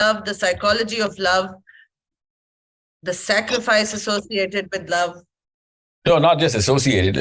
love, the psychology of love, the sacrifice associated with love. No, not just associated.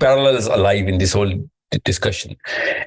parallels alive in this whole discussion.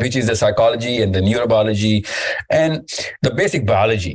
which is the psychology and the neurobiology and the basic biology.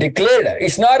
declared. It's not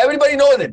Everybody knows it,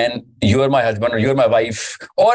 and you are my husband or you are my wife, or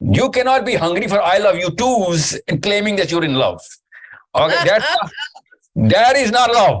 You cannot be hungry for I love you too's and claiming that you're in love. Okay, that is not love.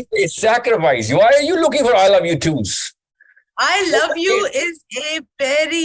is a sacrifice. Why are you looking for I love you too's? I love you is a very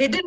hidden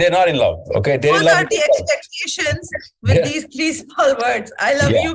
they're not in love. Okay, they're in love. What are the expectations with these 3 small words? I love you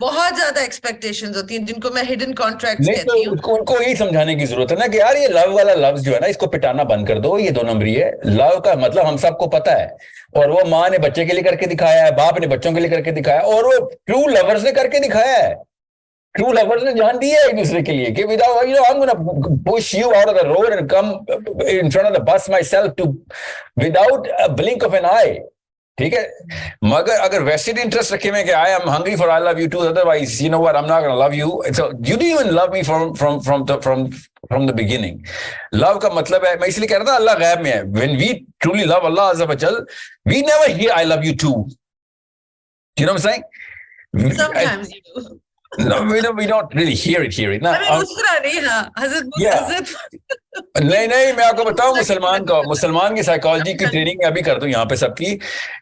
بہت زیادہ expectations ہوتی ہیں جن کو میں hidden contracts نہیں کہتی ہوں. تو ان کو یہی سمجھانے کی ضرورت ہے نا کہ یار یہ لو والا لفظ جو ہے نا اس کو پٹانا بند کر دو, یہ 2 نمبری ہے. لو کا مطلب ہم سب کو پتا ہے, اور وہ ماں نے بچے کے لیے کر کے دکھایا ہے, باپ نے بچوں کے لیے کر کے دکھایا, اور وہ ٹرو لورز نے کر کے دکھایا ہے. ٹرو لورز نے جان دیا ہے ایک دوسرے کے لیے کہ I'm gonna push you out of the road and come in front of the bus myself to without a blink of an eye. ٹھیک ہے, مگر اگر ویسٹڈ انٹرسٹ رکھے میں کہ I am hungry for I love you too, otherwise you know what, I'm not gonna love you. So you didn't even love me from the beginning. Love کا مطلب ہے, میں اس لیے کہہ رہا تھا اللہ غیب میں ہے. When we truly love Allah Azza wa Jal, we never hear I love you too. You know what I'm saying? Sometimes you do. No, we don't really hear it. I mean, اس طرح نہیں, ہاں حضرت نہیں میں آپ کو بتاؤں مسلمان کی سائیکالوجی کی ٹریننگ ابھی کر دوں یہاں پہ سب کی,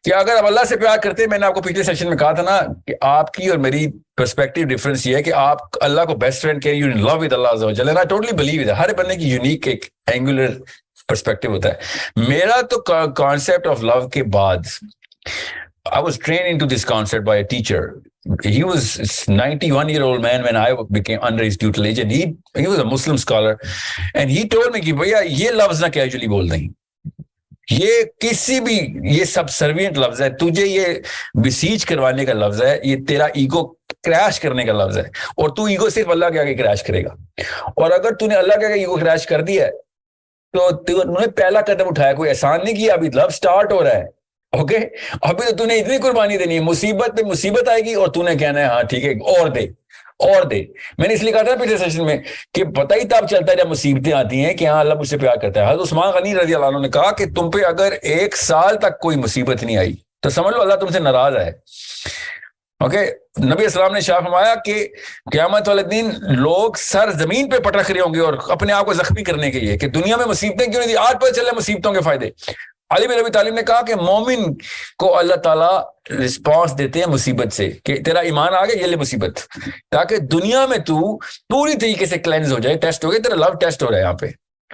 کہ اگر آپ اللہ سے پیار کرتے ہیں, میں نے آپ کو پچھلے سیشن میں کہا تھا نا کہ آپ کی اور میری پرسپیکٹیو ڈفرنس یہ ہے کہ آپ اللہ کو بیسٹ فرینڈ کہیں, یو ان لو ود اللہ عز و جل, and I totally believe it. ہر بندے کی یونیک ایک اینگولر پرسپیکٹیو ہوتا ہے. میرا تو کانسیپٹ آف لو کے بعد I was trained into this concept by a teacher. He was a 91-year-old man when I became under his tutelage, and he was a Muslim scholar, and he told me کہ بھیا یہ لفظ نہ casually بول دیں, یہ کسی بھی, یہ سبسروینٹ لفظ ہے, تجھے یہ بسیج کروانے کا لفظ ہے, یہ تیرا ایگو کریش کرنے کا لفظ ہے, اور تو ایگو صرف اللہ کے آگے کریش کرے گا. اور اگر تو نے اللہ کے آگے ایگو کریش کر دیا ہے تو انہوں نے پہلا قدم اٹھایا, کوئی احسان نہیں کیا, ابھی لو سٹارٹ ہو رہا ہے. اوکے, ابھی تو نے اتنی قربانی دینی ہے, مصیبت پہ مصیبت آئے گی اور تو نے کہنا ہے ہاں ٹھیک ہے اور دے. میں نے اس لیے کہا تھا پچھلے سیشن میں کہ پتہ ہی تب چلتا ہے جب مصیبتیں آتی ہیں کہ ہاں اللہ مجھ سے پیار کرتا ہے. حضرت عثمان غنی رضی اللہ عنہ نے کہا کہ تم پہ اگر 1 سال تک کوئی مصیبت نہیں آئی تو سمجھ لو اللہ تم سے ناراض ہے. اوکے, نبی اسلام نے شاہ فرمایا کہ قیامت والے دن لوگ سر زمین پہ پٹک رہے ہوں گے اور اپنے آپ کو زخمی کرنے کے لیے کہ دنیا میں مصیبتیں کیوں نہیں دی, آج پتہ چلے مصیبتوں کے فائدے. علی بن ابی طالب نے کہا کہ مومن کو اللہ تعالیٰ رسپانس دیتے ہیں مصیبت سے کہ تیرا ایمان آ گیا, یہ لے مصیبت, تاکہ دنیا میں تو پوری طریقے سے کلینز ہو جائے, ٹیسٹ ہو گیا, تیرا لو ٹیسٹ ہو رہا ہے. یہاں پہ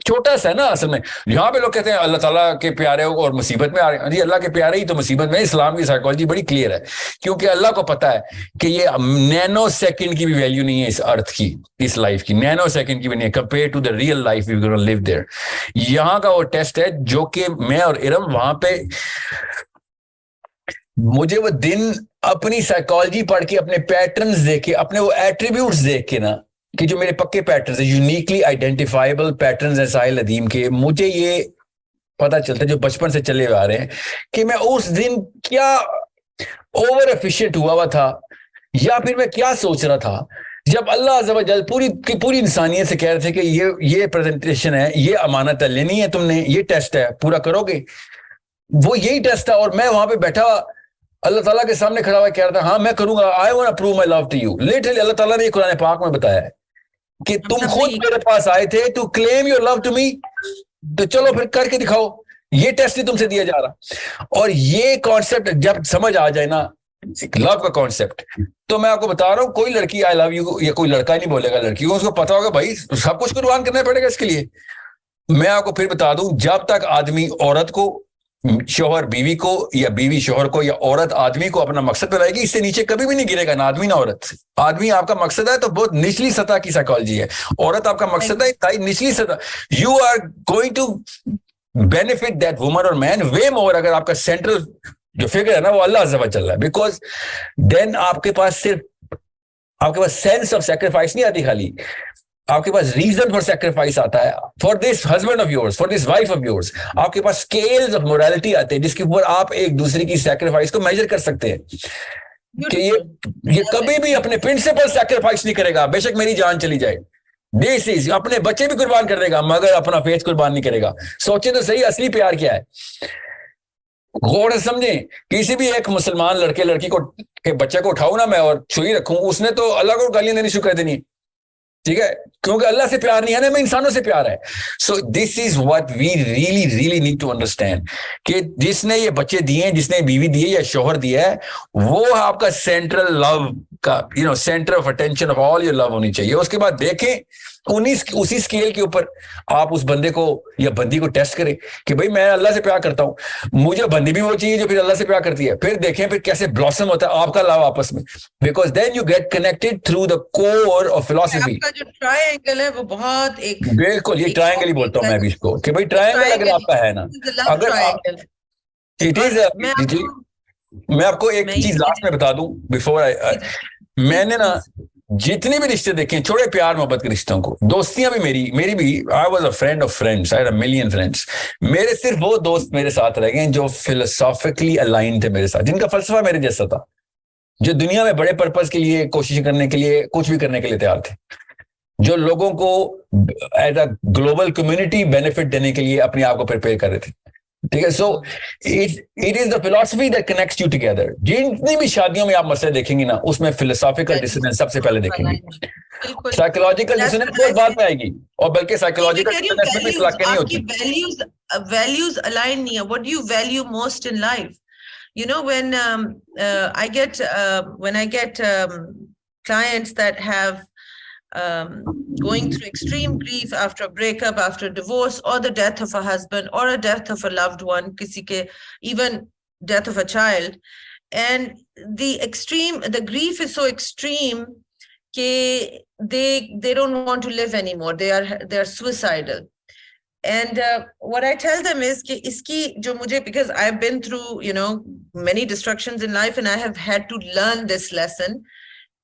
چھوٹا سا ہے نا اصل میں, یہاں پہ لوگ کہتے ہیں اللہ تعالیٰ کے پیارے ہو اور مصیبت میں آ رہے ہیں. جی اللہ کے پیارے ہی تو مصیبت میں. اسلام کی سائیکالوجی بڑی کلیئر ہے, کیونکہ اللہ کو پتا ہے کہ یہ نینو سیکنڈ کی بھی ویلیو نہیں ہے اس ارتھ کی, اس لائف کی نینو سیکنڈ کی بھی نہیں ہے compare to the real life we gonna live there. یہاں کا وہ ٹیسٹ ہے جو کہ میں اور ارم وہاں پہ, مجھے وہ دن اپنی سائیکالوجی پڑھ کے, اپنے پیٹرنز دیکھ کے, اپنے وہ ایٹریبیوٹس دیکھ کے نا, کہ جو میرے پکے پیٹرنز ہیں, یونیکلی آئیڈینٹیفائبل پیٹرنز ہیں ساحل ادیم کے, مجھے یہ پتا چلتا ہے جو بچپن سے چلے ہوئے آ رہے ہیں کہ میں اس دن کیا اوور ایفیشینٹ ہوا تھا, یا پھر میں کیا سوچ رہا تھا جب اللہ عز و جل پوری انسانیت سے کہہ رہے تھے کہ یہ پریزنٹیشن ہے, یہ امانت ہے, لینی ہے تم نے, یہ ٹیسٹ ہے, پورا کرو گے. وہ یہی ٹیسٹ تھا, اور میں وہاں پہ بیٹھا اللہ تعالیٰ کے سامنے کھڑا ہوا کہہ رہا تھا ہاں میں کروں گا, I want to prove my love to you. Literally اللہ تعالیٰ نے قرآن پاک میں بتایا ہے کہ تم خود میرے پاس آئے تھے to claim your love to me, تو چلو پھر کر کے دکھاؤ. یہ ٹیسٹ ہی تم سے دیا جا رہا. اور یہ کانسیپٹ جب سمجھ آ جائے نا, لو کا کانسیپٹ, تو میں آپ کو بتا رہا ہوں کوئی لڑکی آئی لو یو یا کوئی لڑکا نہیں بولے گا لڑکی کو, اس کو پتا ہوگا بھائی سب کچھ قربان کرنا پڑے گا اس کے لیے. میں آپ کو پھر بتا دوں, جب تک آدمی عورت کو, شوہر بیوی کو, یا بیوی شوہر کو, یا عورت آدمی کو اپنا مقصد بنائے گی, اس سے نیچے کبھی بھی نہیں گرے گا, نہ آدمی نہ عورت. آدمی آپ کا مقصد ہے تو بہت نچلی سطح کی سائیکالوجی ہے, عورت آپ کا مقصد ہے نچلی سطح. You are going to benefit that woman or man way more اگر آپ کا سینٹرل جو فگر ہے نا وہ اللہ عز و جل ہے, بیکاز دین آپ کے پاس صرف آپ کے پاس سینس آف سیکریفائس نہیں آتی, خالی آپ کے پاس ریزن فار سیکریفائس آتا ہے, for this husband of yours, for this wife of yours. آپ کے پاس اسکیلز آف مورالٹی آتے ہیں جس کے اوپر آپ ایک دوسرے کی سیکریفائس کو میجر کر سکتے ہیں کہ یہ کبھی بھی اپنے پرنسپل سیکریفائس نہیں کرے گا, بے شک میری جان چلی جائے. دس از, اپنے بچے بھی قربان کر دے گا مگر اپنا فیتھ قربان نہیں کرے گا. سوچیں تو صحیح اصلی پیار کیا ہے, غور سے سمجھیں. کسی بھی ایک مسلمان لڑکے لڑکی کو کہ بچے کو اٹھاؤں نا میں اور چھری رکھوں, اس نے تو اللہ کو گالیاں دینی شروع کر دینی, ٹھیک ہے, کیونکہ اللہ سے پیار نہیں ہے نا, میں انسانوں سے پیار ہے. So this is what we really need to understand کہ جس نے یہ بچے دیے ہیں, جس نے بیوی دی ہے یا شوہر دیا ہے, وہ آپ کا سینٹرل لو کا centre of attention of all your love ہونی چاہیے. اس کے بعد دیکھیں اسی اسکیل کے اوپر آپ اس بندے کو یا بندی کو ٹیسٹ کریں کہ بھائی میں اللہ سے پیار کرتا ہوں, مجھے بندی بھی وہ چاہیے جو پھر اللہ سے پیار کرتی ہے. پھر دیکھیں پھر کیسے بلاسم ہوتا ہے آپ کا لو آپس میں, because then you get connected through the core of philosophy. آپ کا جو ٹرائنگل ہے وہ بہت ایک بالکل یہ ٹرائنگل ہی بولتا ہوں میں بھی اس کو کہ بھائی ٹرائنگل اگر آپ کا ہے نا, اگر اٹ از, میں آپ کو ایک چیز لاسٹ میں بتا دوں بفور میں نے نا جتنے بھی رشتے دیکھے ہیں, چھوڑے پیار محبت کے رشتوں کو, دوستیاں بھی میری بھی, I was a friend of friends, I had a million friends. میرے صرف وہ دوست میرے ساتھ رہ گئے جو فلسافیکلی الائن تھے میرے ساتھ, جن کا فلسفہ میرے جیسا تھا, جو دنیا میں بڑے پرپز کے لیے کوشش کرنے کے لیے کچھ بھی کرنے کے لیے تیار تھے, جو لوگوں کو as a global community benefit دینے کے لیے اپنے آپ کو پریپیئر کر رہے تھے. ٹھیک ہے, so it is the philosophy that connects you together. جتنی بھی شادیوں میں آپ مسئلے دیکھیں گی نا, اس میں فلسافیکل ڈسوننس سب سے پہلے دیکھیں گی. سائیکولوجیکل ڈسوننس بہت بعد میں آئے گی, اور بلکہ سائیکولوجیکل ڈسوننس میں بھی اطلاق نہیں ہوتی. ویلیوز الائن نہیں ہے. What do you value most in life? You know, when I get clients that have going through extreme grief after a breakup, after a divorce, or the death of a husband, or a death of a loved one, even death of a child, and the grief is so extreme that they don't want to live anymore. They are suicidal. And what I tell them is کہ اس کی جو مجھے, because I've been through many destructions in life and I have had to learn this lesson,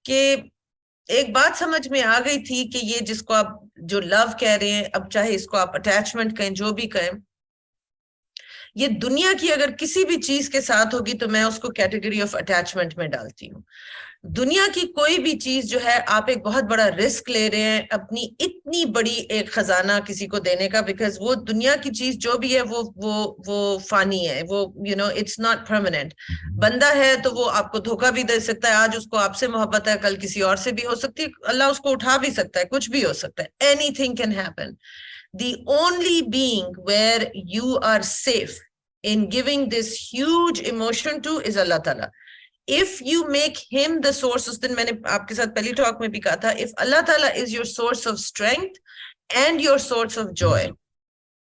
کہ ایک بات سمجھ میں آ گئی تھی کہ یہ جس کو آپ جو لو کہہ رہے ہیں, اب چاہے اس کو آپ اٹیچمنٹ کہیں, جو بھی کہیں, یہ دنیا کی اگر کسی بھی چیز کے ساتھ ہوگی تو میں اس کو کیٹیگری آف اٹیچمنٹ میں ڈالتی ہوں. دنیا کی کوئی بھی چیز جو ہے, آپ ایک بہت بڑا رسک لے رہے ہیں اپنی اتنی بڑی ایک خزانہ کسی کو دینے کا, بیکاز وہ دنیا کی چیز جو بھی ہے وہ فانی ہے, وہ اٹس ناٹ پرماننٹ. بندہ ہے تو وہ آپ کو دھوکہ بھی دے سکتا ہے, آج اس کو آپ سے محبت ہے, کل کسی اور سے بھی ہو سکتی ہے, اللہ اس کو اٹھا بھی سکتا ہے, کچھ بھی ہو سکتا ہے, any thing can happen. The only being where you are safe in giving this huge emotion to is Allah Ta'ala. If you make him the source, اس دن میں نے آپ کے ساتھ پہلی ٹاک میں بھی کہا تھا, if Allah Ta'ala is your source of strength and your source of joy,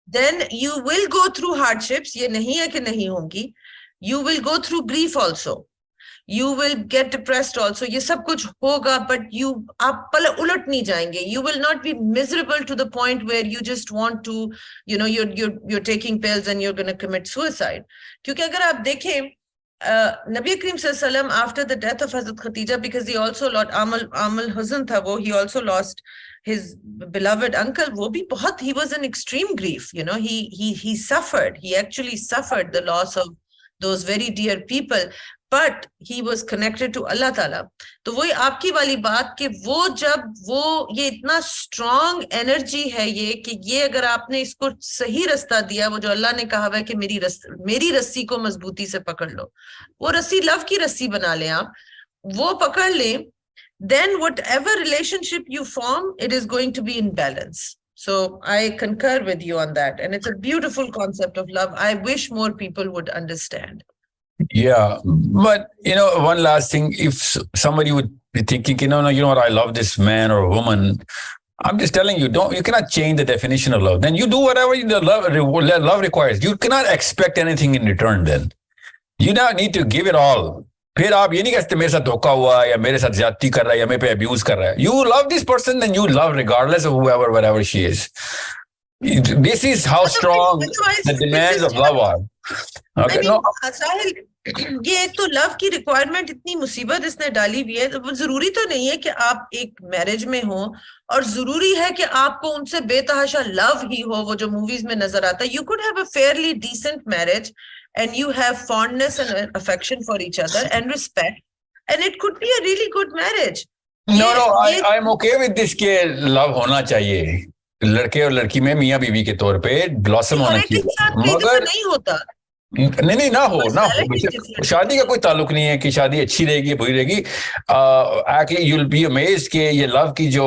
then you will go through hardships. یہ نہیں ہے کہ نہیں ہوں گی. You will go through grief also. You will get depressed also. یہ سب کچھ ہوگا, but آپ الٹ نہیں جائیں گے. You will not be miserable to the point where you just want to, you're taking pills and you're going to commit suicide. کیونکہ اگر آپ دیکھیں نبی کریم صلی اللہ علیہ وسلم after the death of Hazrat Khatija, because he also lost عامل حزن تھا وہ, he also lost his beloved uncle, وہ بھی بہت, he was in extreme grief, he suffered, he actually suffered the loss of those very dear people, but he was connected to Allah Ta'ala. تو وہی آپ کی والی بات کہ وہ جب یہ اتنا اسٹرانگ انرجی ہے یہ, کہ یہ اگر آپ نے اس کو صحیح رستہ دیا, وہ جو اللہ نے کہا ہوا ہے کہ میری رسی کو مضبوطی سے پکڑ لو, وہ رسی لو کی رسی بنا لیں آپ, وہ پکڑ لیں, then whatever relationship you form, it is going to be in balance. So I concur with you on that, and it's a beautiful concept of love. I wish more people would understand. Yeah, but one last thing, if somebody would be thinking, you know what, I love this man or woman, I'm just telling you, you cannot change the definition of love. Then you do whatever love requires. You cannot expect anything in return then. You now need to give it all. پھر آپ یہ نہیں کہتے میرے ساتھ دھوکا ہوا یا میرے ساتھ زیادتی کر رہا ہے یا میرے پہ ابیوز کر رہا ہے. You love this person, then you love regardless of whatever she is. This is how strong the demands of love are. Okay, no. ساحل, یہ ایک تو لو کی ریکوائرمنٹ اتنی مصیبت اس نے ڈالی ہوئی ہے. ضروری تو نہیں ہے کہ آپ ایک میرج میں ہوں اور ضروری ہے کہ آپ کو ان سے بے تحاشا لو ہی ہو, وہ جو موویز میں نظر آتا ہے. You could have a fairly decent marriage and you have fondness and affection for each other and respect, and it could be a really good marriage. No, I'm okay with this کہ love ہونا چاہیے لڑکے اور لڑکی میں, میاں بیوی کے طور پہ بلاسم ہونا چاہیے, مگر نہیں ہوتا. نہیں نہ ہو. شادی کا کوئی تعلق نہیں ہے کہ شادی اچھی رہے گی بری رہے گی. Actually you'll be amazed کہ یہ لو کی جو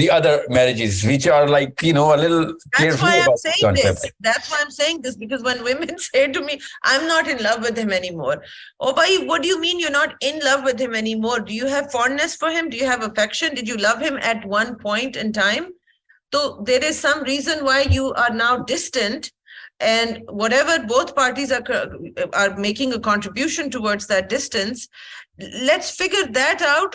the other marriages which are like a little That's careful why I'm about this saying this. concept. That's why I'm saying this, because when women say to me, I'm not in love with him anymore. Oh, bhai, what do you mean you're not in love with him anymore? Do you have fondness for him? Do you have affection? Did you love him at one point in time? So there is some reason why you are now distant, and whatever both parties are making a contribution towards that distance, let's figure that out.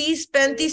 30, 35,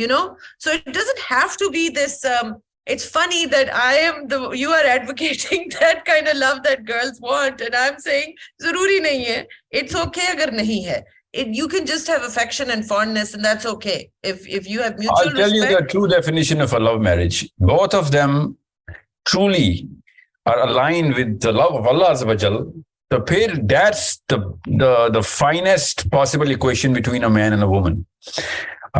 you know. So it doesn't have to be this it's funny that you are advocating that kind of love that girls want, and I'm saying zaruri nahi hai, it's okay agar nahi hai. You can just have affection and fondness, and that's okay if you have mutual I'll tell respect. you the true definition of a love marriage. Both of them truly are aligned with the love of Allah Azza wa Jal. That's the finest possible equation between a man and a woman.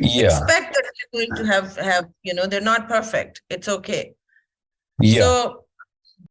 Expect that they're going to have they're not perfect, it's okay. So